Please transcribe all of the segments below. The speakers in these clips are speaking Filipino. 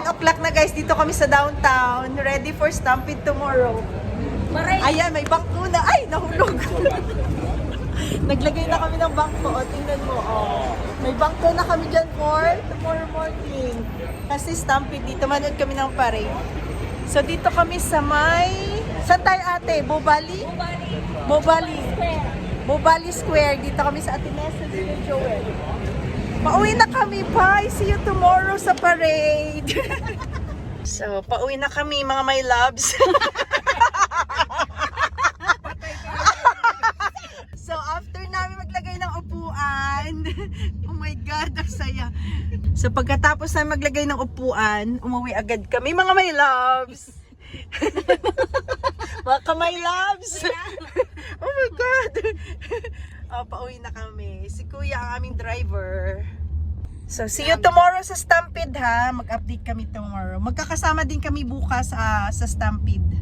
o'clock na guys, dito kami sa downtown. Ready for Stampede tomorrow. Ayan, may bangko na. Ay, nahulog. Naglagay na kami ng bangko. O, tingnan mo. Oh. May bangko na kami dyan for tomorrow morning. Kasi Stampede, dito manood kami ng parade. So, dito kami sa may... Saan tayo ate? Bobali? Bobali Square. Dito kami sa Atenesa Square, Joel. Pauwi na kami. Bye! See you tomorrow sa parade. So, pauwi na kami mga my loves. So, after namin maglagay ng upuan, oh my God, ang saya. So, pagkatapos namin maglagay ng upuan, umuwi agad kami mga my loves. Mga my loves. Oh my God. Oh, pauwi na kami. Si Kuya ang aming driver. So, see you tomorrow sa Stampede ha. Mag-update kami tomorrow. Magkakasama din kami bukas sa Stampede.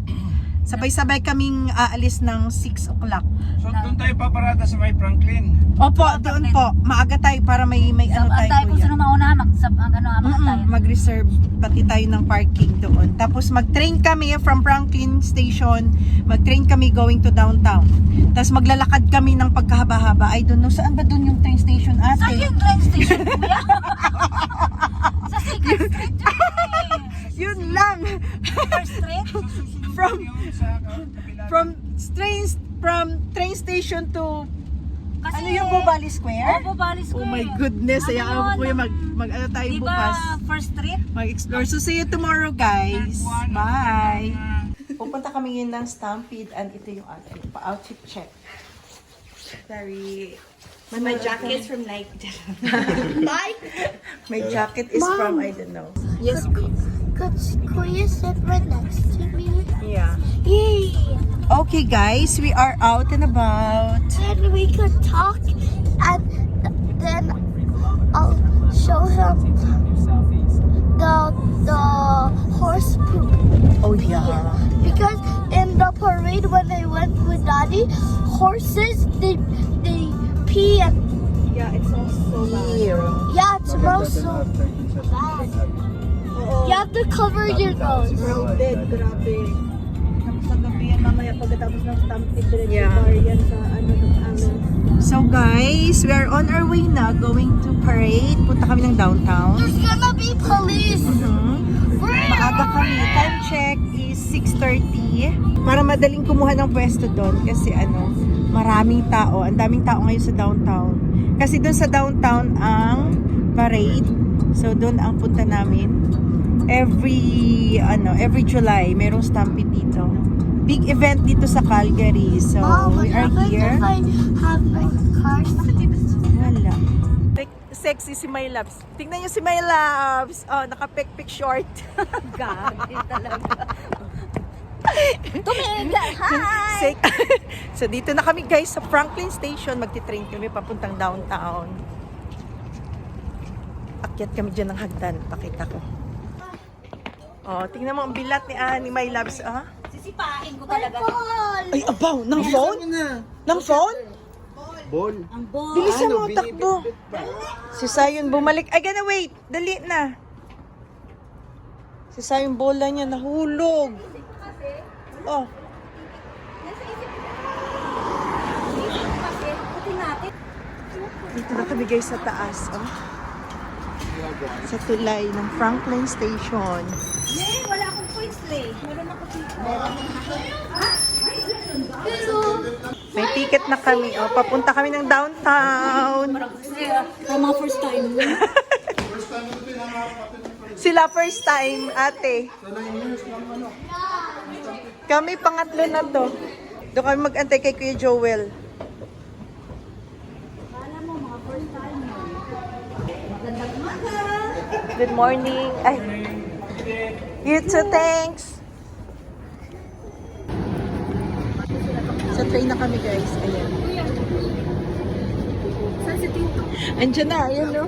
Sabay-sabay kaming aalis ng 6 o'clock. So doon tayo paparada sa may Franklin. Opo, doon po. Maaga tayo para may ano tayo tayo kung kuya. sino mauna, tayo. Mag-reserve pati tayo ng parking doon. Tapos mag-train kami from Franklin Station. Mag-train kami going to downtown. Tapos maglalakad kami ng pagkahaba-haba. I don't know, saan ba doon yung train station ate? Saan yung train station, kuya? Sa Secret Street yun eh. Yun lang. First Street? From train station to Kasi, ano yung Bobali Square? Oh, Bobali Square. Oh my goodness, Ano ayaw ko kuya mag ano tayo Di bukas. ba First Street? Mag-explore. So see you tomorrow guys. Bye. Pupunta kami ngayon ng Stampede and ito yung outfit. Pa-outfit check. Very... My jacket is from Nike. My jacket is from, I don't know. Yes, Could you sit right next to me? Yeah. Yay! Okay guys, we are out and about. And we could talk, and then I'll show him the horse poop. Oh yeah. Because in the parade when they went with Daddy, horses they pee and Yeah, it smells so bad. Ew. yeah, it smells so bad. You have to cover your nose. Crowded, grabe. Tapos sa gabi yan, mamaya pagkatapos ng Stampede, direct Yeah. bar yan sa ano ng amin. So guys, we are on our way na going to parade. Punta kami ng downtown. There's gonna be police. Maaga kami. Time check is 6:30. Para madaling kumuha ng pwesto doon kasi ano, maraming tao. Ang daming tao ngayon sa downtown. Kasi doon sa downtown ang parade. So doon ang punta namin. Every July merong Stampede dito. Big event dito sa Calgary. So Mom, what we are happens here. if I have my car? Wala. Sexy si My Loves. Tingnan niyo si My Loves. Oh, naka-pek-pek short. Gagi talaga. Tumiga, hi! Sick. So dito na kami guys sa Franklin Station. Magti-train kami papuntang downtown. Akyat kami dyan ng hagdan. Pakita ko. Oh, tingnan mo ang bilat ni My Loves. Ah? Sisipain ko talaga. Ay, abaw! Ng phone? Ng phone? Ball. Ang ball. Bilisan mo, takbo. Si Sayon bumalik. Ay, gana wait. Dali na. Si Sayon bola niya nahulog. Oh. Dito na kami guys sa taas. Oh. Sa tulay ng Franklin Station. Eh, wala akong points eh. Meron ako dito. May ticket na kami. Oh, papunta kami ng downtown. From mga first time. Sila first time, ate. Kami pangatlo na to. Doon kami mag-antay kay Kuya Joel. Good morning. Ay. You too, thanks. Sa train na kami, guys. Ayan. Andiyan na, ayan no.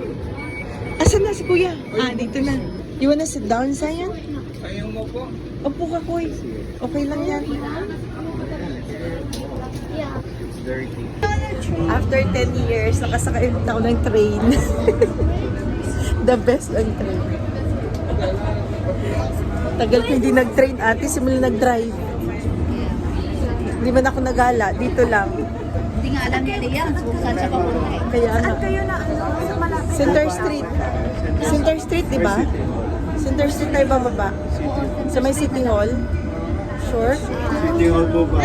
Asan na si Kuya? Ah, dito na. You wanna sit down, Sayan? Ayaw mo po. Opo ka, Kuy. Okay lang yan. It's dirty. After 10 years, nakasakay ulit ako ng train. The best ang train. Tagal ko hindi nag-train ate, simula nag-drive. Hindi man ako nagala, dito lang. Hindi nga alam nila yan kung saan siya papunta eh. Kaya nga. Kayo na, sa malapit. Center Street. Center Street, di ba? Center Street tayo bababa. Sa may City Hall. Sure? City Hall po ba?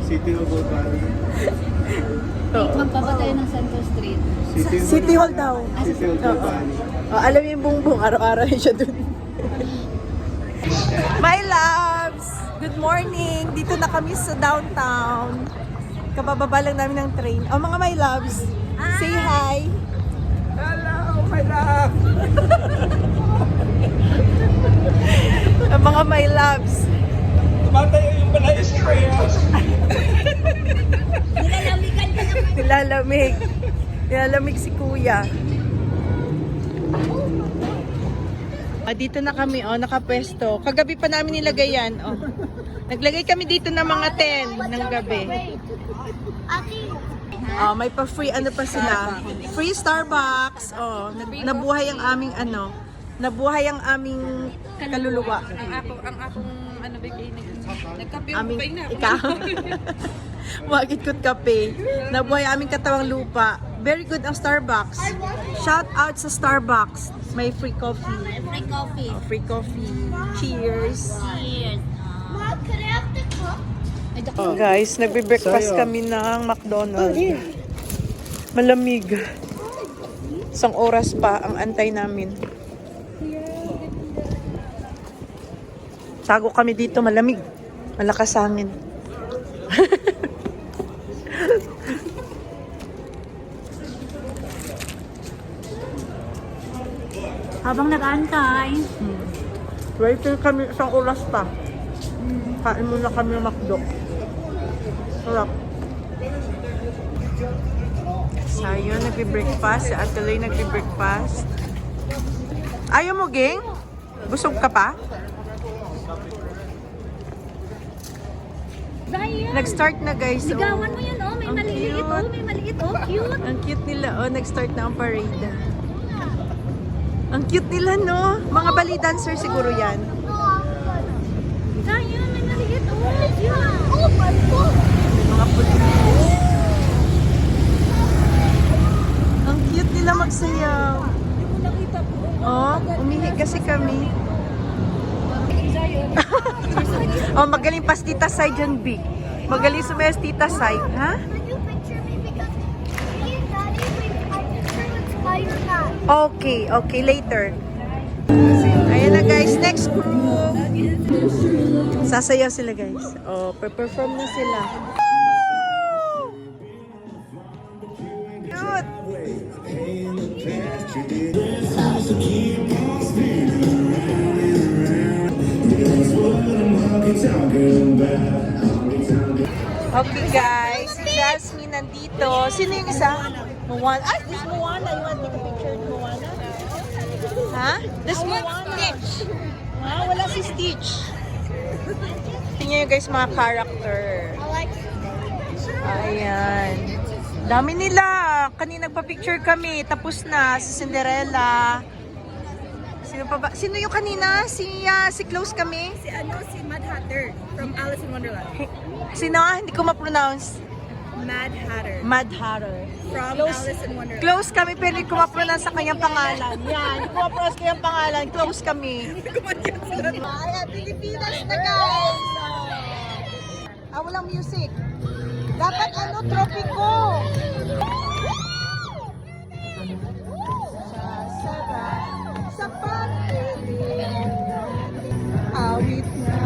City Hall po ba? Magpapatay ng Center Street. City Hall daw. City Hall po ba? Oh, alam mo yung bungbong, araw-araw yun siya dun. My loves! Good morning! Dito na kami sa downtown. Kabababa lang namin ng train. Oh, mga my loves, say hi! Hello, my love! Ang mga my loves. Tumatayo yung balay ko eh. Nilalamig. Nilalamig si kuya. Dito na kami, nakapwesto. Kagabi pa namin nilagay yan, Naglagay kami dito ng mga 10 ng gabi. May pa-free ano pa sila. Free Starbucks. Nabuhay ang aming nabuhay ang aming kaluluwa. Ang akong ano bigay nagkape Aming ikaw. Magikot kape. Nabuhay aming katawang lupa. Very good ang Starbucks. Shout out sa Starbucks. May free coffee. Free coffee. Free coffee. Cheers. Cheers. Mom, can I have the cup? Guys, nagbe-breakfast kami ng McDonald's. Malamig. Isang oras pa ang antay namin. Tago kami dito, malamig. Malakas hangin. Habang nag-aantay. Waiting kami isang oras pa. Kain muna kami ng McDo. Sarap. Sayo, nagbe-breakfast. Si Atelay nagbe-breakfast. Ayaw mo, Ging? Busog ka pa? Zion! Nag-start na, guys. Ligawan mo yan, May Ang maliliit, cute. May maliit, Cute! Ang cute nila, nag-start na ang parade. Ang cute nila, no? Mga ballet dancer siguro yan. Zion, may maliit, Cute! Oh my God! Mga puti. Ang cute nila magsayaw. Umihi kasi kami. Magaling pas Tita Sai dyan, B. Magaling sumayas Tita Sai. Ha? Can you picture me because me and Daddy I picture with Spider-Man. Okay, later. Ayan na guys, next group. Sasayaw sila guys. Perform na sila. Cute! Okay guys, si Jasmine nandito. Sino yung isa? Moana. Ah, this Moana. You want to take a picture of Moana? Ha? This Moana. Stitch. Wala si Stitch. Tingnan nyo guys mga character. Ayan. Dami nila. Kanina nagpa-picture kami. Tapos na. Si Cinderella. Sino pa ba? Sino yung kanina? Si Close kami? Si Mad Hatter from Alice in Wonderland. Sino? Hindi ko ma-pronounce. Mad Hatter Mad Hatter. from Close. Alice in Wonderland. Close kami pero hindi ko ma-pronounce sa kanyang pangalan. Yan, hindi ko ma-pronounce kanyang pangalan. Close kami. Ayan, Pilipinas na guys. Walang music. Dapat tropiko. Sa pag-ibig. Awit na.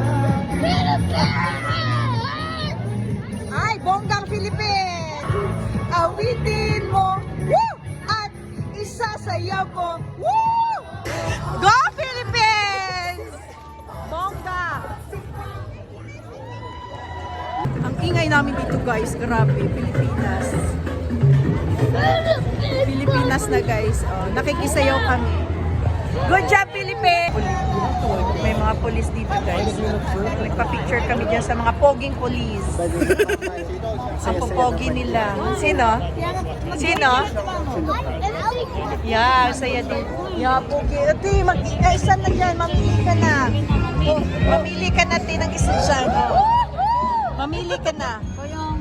Ay, bonggang Philippines! Awitin mo, woo! At isasayaw ko, woo! Go Philippines! Bongga! Ang ingay namin dito guys, grabe, Pilipinas. Pilipinas na guys, nakikisayaw kami. Good job, Philippines! May mga police dito, guys. Nagpa-picture kami dyan sa mga poging police. Ang popogi nila. Sino? Sino? Yeah, saya din. Yeah, pogi. Ito, mag-isa na dyan. Mamili ka na. Oh, mamili ka na din ng isa dyan. Oh. Mamili ka na. Woo!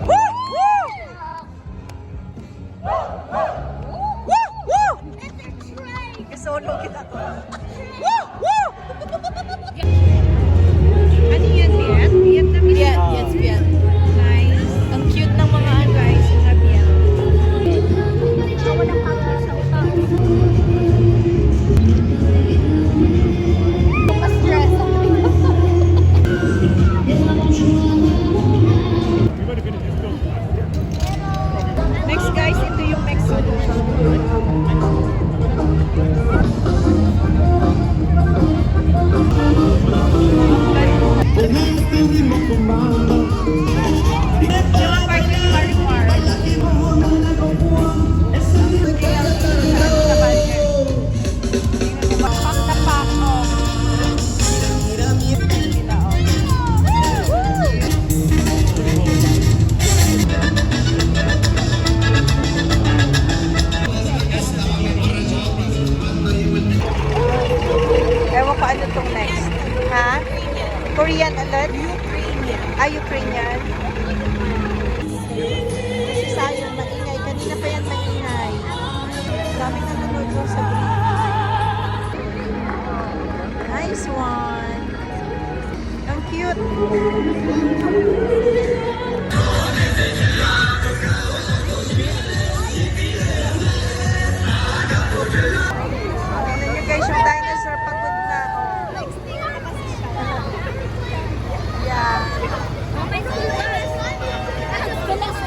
Woo! Woo! Woo! Solo kita to. Woo! Woo! Ano yan, Viet? Vietnamese? Viet, yes, Viet. Nice. Ang cute ng mga guys, mga Viet. Next guys, ito yung Mexico. Ewan ko ano tong next. Ha? Korean ulit? Ukrainian. Ah, Ukrainian. Kasi sayang, maingay. Kanina pa yan maingay. Dami nanonood doon sa nice one. Ang cute. Tingnan nyo guys, yung dinosaur pagod na. Oh. Yeah.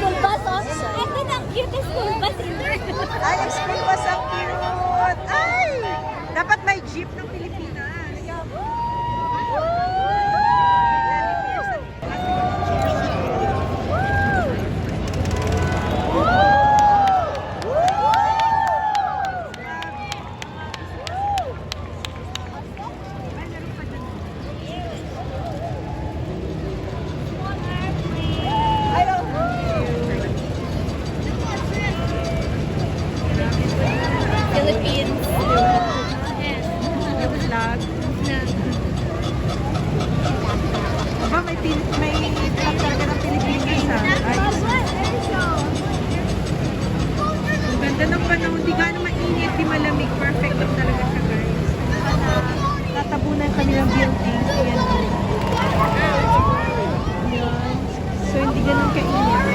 School bus also. I think ang cutest school bus in there. Ay, ang school bus ang cute. Ay! Dapat may jeep ng Pilipinas. Philippines. Yung vlog. Aba, may vlog talaga ng Pilipinas ha. Ay, ang ganda ng panahon. Di gano'ng mainit, di malamig. Perfect lang talaga siya guys. Tatabunan kami ng building. Ayan. Ayan. So, hindi ganun kainit.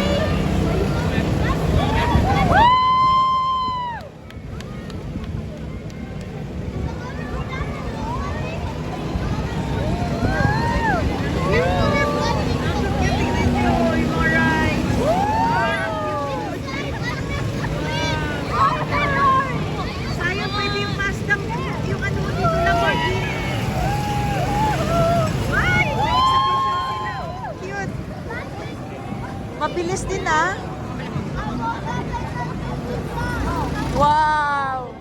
Sayang pwede yung Mazda yung ano dito Lamborghini. Ay! Cute. Mabilis din ah. Wow!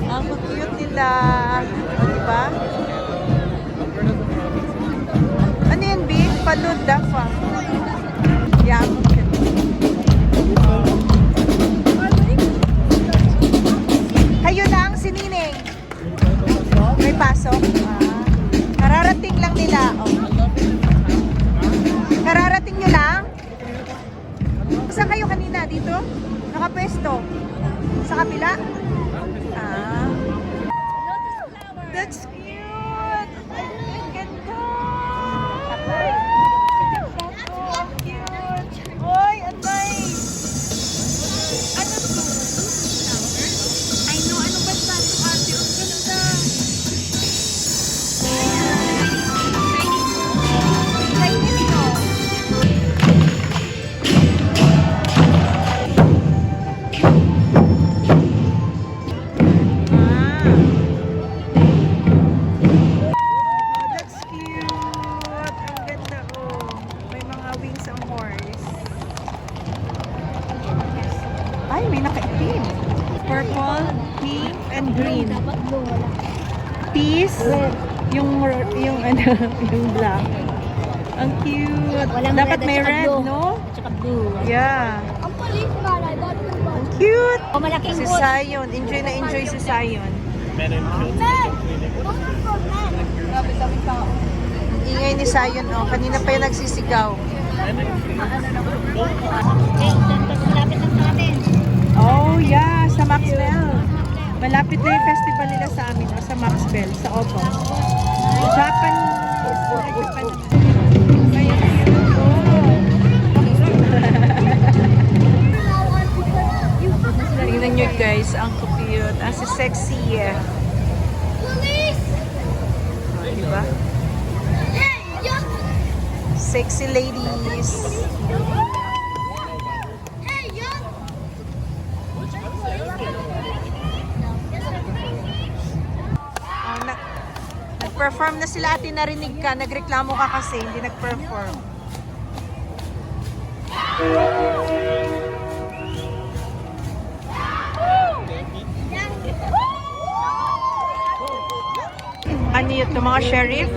Ang cute nila. O, diba? Ano yan, B? Palud dafa. Yeah, cute. Kayo lang, si Nining. May pasok? Ah. Kararating lang nila. Oh. Kararating nyo lang? Saan kayo kanina? Dito? Nakapwesto? Sa kabila? Ah. That's cute! Ang ganda! Oh, ang cute! Oy, ang nice! Ano to? I know, ano ba sa ito ate? Ang ganda! Chinese to. and green. Dapat blue, wala. Peace, yung ano, yung black. Ang cute. Walang Dapat red at may saka red, blue. no? At saka blue. Yeah. Ang palit na, I got the one. Cute. O, malaking Si wood. Zion. Enjoy na enjoy si Zion. Men! Those are for men. Grabe-daming tao. Ang ingay ni Zion, oh. Kanina pa yung nagsisigaw. Eh, malapit lang sa atin. Oh, yeah. Sa Maxwell. Malapit na yung festival nila sa amin, oh, sa Maxwell, sa Opo. Japan. Kaya cute, oh. Tingnan nyo guys, ang cute. Ang sexy. Police! Diba? Hey, yuck! Sexy ladies. Hey, yuck! Oh, nag-perform na sila, ate, narinig ka. Nagreklamo ka kasi, hindi nag-perform. Ano yun, yung mga sheriff?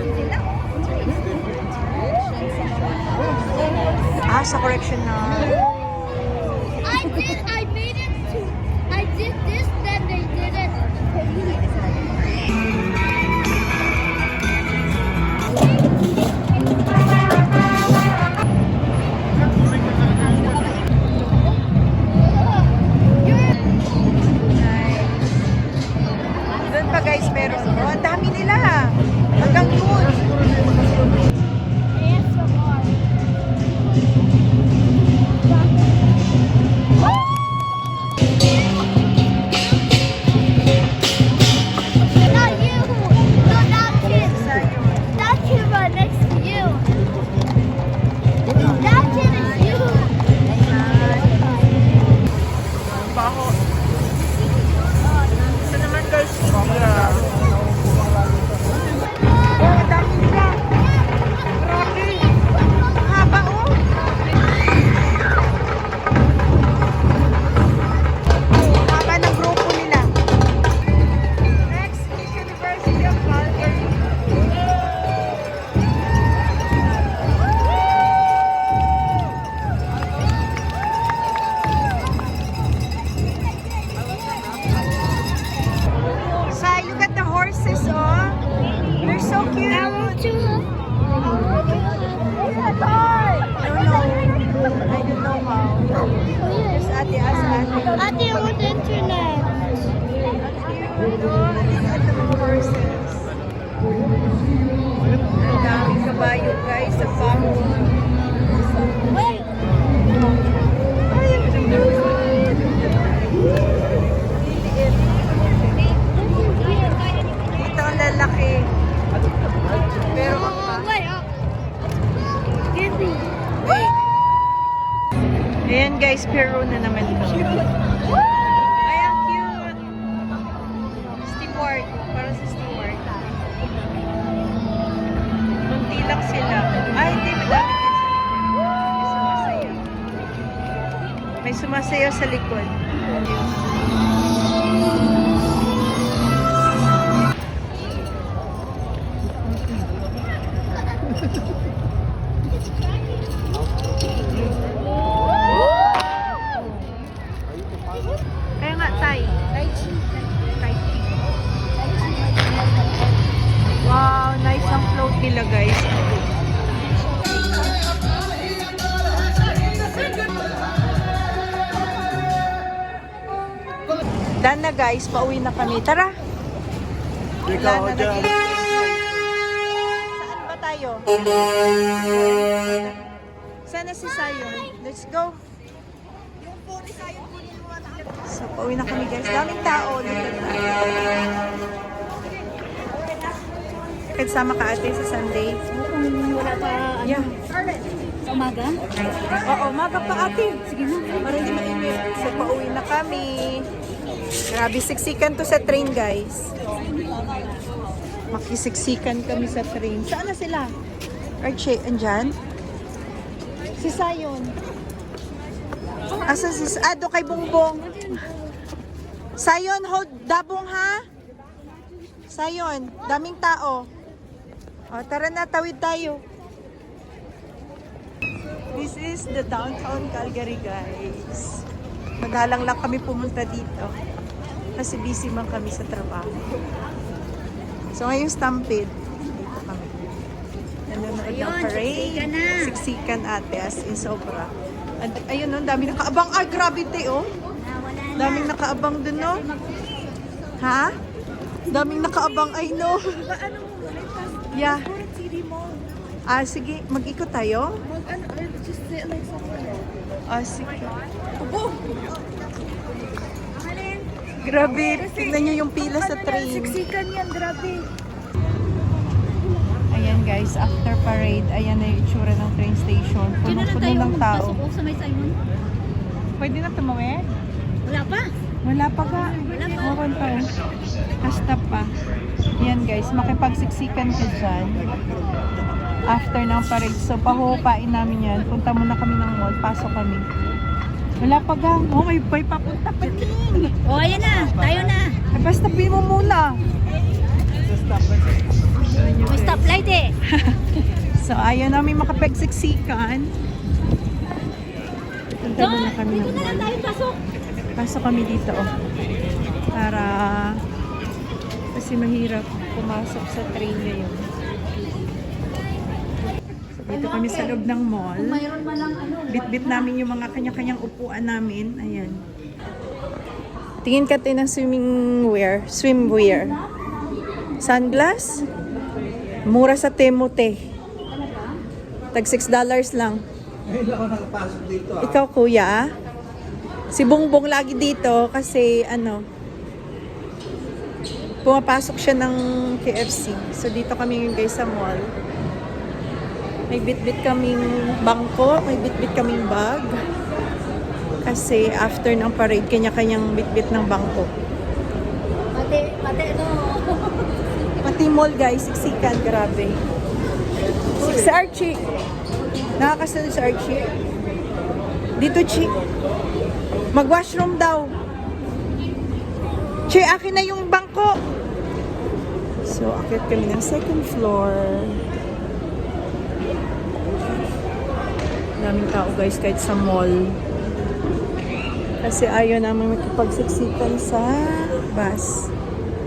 Sa correctional. I made it to, I did this, then they did it. Doon pa guys, meron. Oh, ang dami nila. Hanggang doon. Not you! No, that kid! That kid right next to you! That kid is you! Baho. Ito naman guys. Yeah. Oh, ang dami nila. Grabe. Ang haba oh. Ang haba ng grupo nila. Next is University of Calgary. Sai, look at the horses, oh. They're so cute. I want to I don't know. I don't know how. There's ate, ate. I didn't want the internet. Look at the mga horses. Ang daming kabayo, guys, sa baho. Wait! Ay, ang cute. Ito ang lalaki. Pero Wait, give me. wait. Ayan guys, Peru na naman ito. Ay, ang cute. Steward. Parang si Steward. Kunti lang sila. Ay, hindi. Madami din sa likod. May sumasayaw sa likod. Kaya nga, Tay. Tai Chi. Wow, nice ang float nila, guys. Done na, guys. Pauwi na kami. Tara. Wala na nag- Saan ba tayo? Sana si Zion. Let's go. So, pauwi na kami, guys. Daming tao. Kasama ka ate sa Sunday. Wala pa, ano, Yeah. sa umaga. Oo, maga pa ate. Sige na. Para hindi mainit. So, pauwi na kami. Grabe, siksikan to sa train, guys. Makisiksikan kami sa train. Saan na sila? Archie, andyan? Si Zion. Asa si... doon kay Bongbong. Sayon, hold dabong ha. Sayon, daming tao. O, tara na, tawid tayo. This is the downtown Calgary, guys. Madalang lang kami pumunta dito. Kasi busy man kami sa trabaho. So, ngayong Stampede, dito kami. Nanonood ng parade. Siksikan ate, as in sobra. Ayun, no, dami nakaabang. Ay, grabe te, oh. Daming nakaabang dun, no? Ha? Daming nakaabang, I know. Yeah. Ah, sige, mag-ikot tayo? Ah, sige. Grabe, tingnan nyo yung pila sa train. Siksikan yan, grabe. Ayan guys, after parade, ayan na yung itsura ng train station. Puno-puno ng tao. Sa may Simon? Pwede na tumawid? Wala pa. Wala pa ka. Meron pa. Hasta pa. Yan guys, makipagsiksikan ka dyan. After ng parade. So, pahupain namin yan. Punta muna kami ng mall. Pasok kami. Wala pa gang. Oh, may papunta pa din. O, ayan na. Tayo na. Ay, basta pin mo muna. May stoplight eh. So, ayaw namin makapagsiksikan. Punta muna kami ng Dito na lang mall. tayo pasok. Pasok kami dito, oh. Para kasi mahirap pumasok sa train ngayon. So, dito kami sa loob ng mall. Mayroon man lang ano. Bit-bit namin yung mga kanya-kanyang upuan namin. Ayan. Tingin ka tayo ng swimwear. Sunglass? Mura sa Temote. Tag $6 lang. Ngayon lang ako nakapasok dito ah. Ikaw, kuya? Si Bongbong lagi dito kasi ano, pumapasok siya ng KFC. So dito kami ngayon guys sa mall. May bit-bit kaming bangko, may bit-bit kaming bag. Kasi after ng parade, kanya-kanyang bit-bit ng bangko. Mate, no. Pati mall guys, siksikan, grabe. Si Archie. Nakakasunod si Archie. Dito, Chi. Mag-washroom daw. Che, akin na yung bangko. So, akit kami ng second floor. Daming tao guys kahit sa mall. Kasi ayaw namin makipagsiksikan sa bus.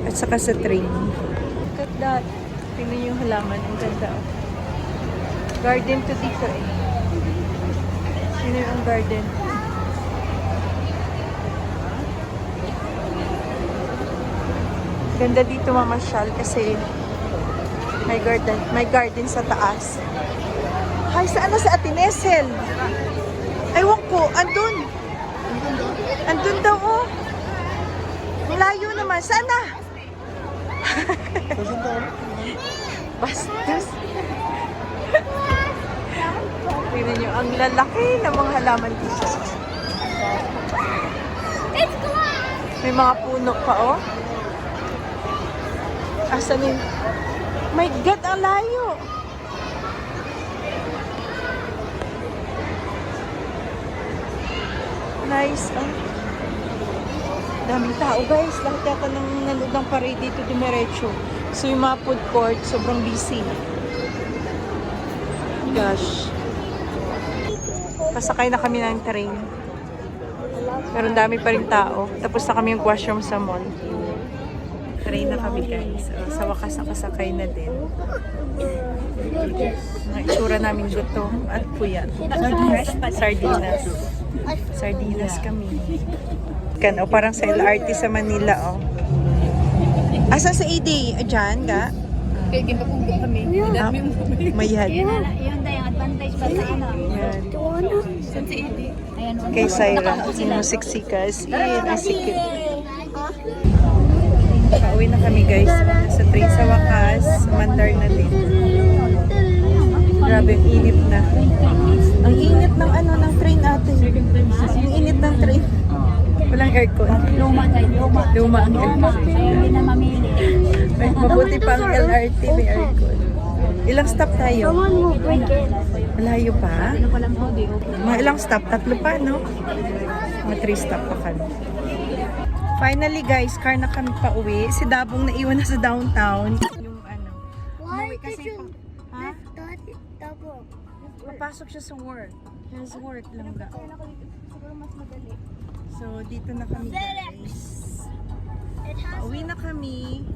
At saka sa train. Look at that. Tingnan yung halaman. Ang ganda. Oh. Garden to dito eh. Tingnan yung garden. Ganda dito mamasyal kasi may garden sa taas. Hay, saan na sa Atinesel? Ewan ko, andun. Andun daw, oh. Layo naman, sana. Bastos. Tingnan nyo, ang lalaki ng mga halaman dito. May mga puno pa, oh. Asan yun? My God, ang layo! Nice, oh. Daming tao, guys. Lahat yata nang nanood ng parade dito dumiretso. So, yung mga food court, sobrang busy. Gosh. Pasakay na kami ng train. Pero ang dami pa rin tao. Tapos na kami yung washroom sa mall. Train na kami guys. Sa wakas nakasakay na din. Mga itsura namin gutom at puyat. Sardinas. Sardinas kami. O parang sa LRT sa Manila, oh. Asa sa AD? Diyan, ga? Mayad. Yun tayo, advantage pa sa ano. Yan. Ayan, Kay Syra. Sinusiksikas. Iyan, asikip. Pauwi na kami guys. Sa train sa wakas. Mandar na din. Grabe, ang init na. Ang init ng ano, ng train ate. Ang init ng train. Walang aircon. luma tayo, luma. Luma ang aircon. Hindi na mamili. Mabuti pa ang LRT, may aircon. Ilang stop tayo? Malayo pa? Ano pa lang po, di. Mga ilang stop? 3 pa, no? Mga 3 stop pa kami. Finally guys, car na kami pa uwi. Si Dabong naiwan na sa downtown. Yung ano. Why Umuwi did kasi you ha? leave Daddy double? Papasok siya sa work. His work lang ga. Kaya ako dito. Siguro mas madali. So, dito na kami guys. It has Uwi na kami.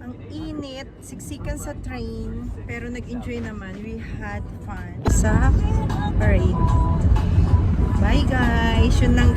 Ang init, siksikan sa train, pero nag-enjoy naman. We had fun sa parade. Bye guys! Yun lang guys.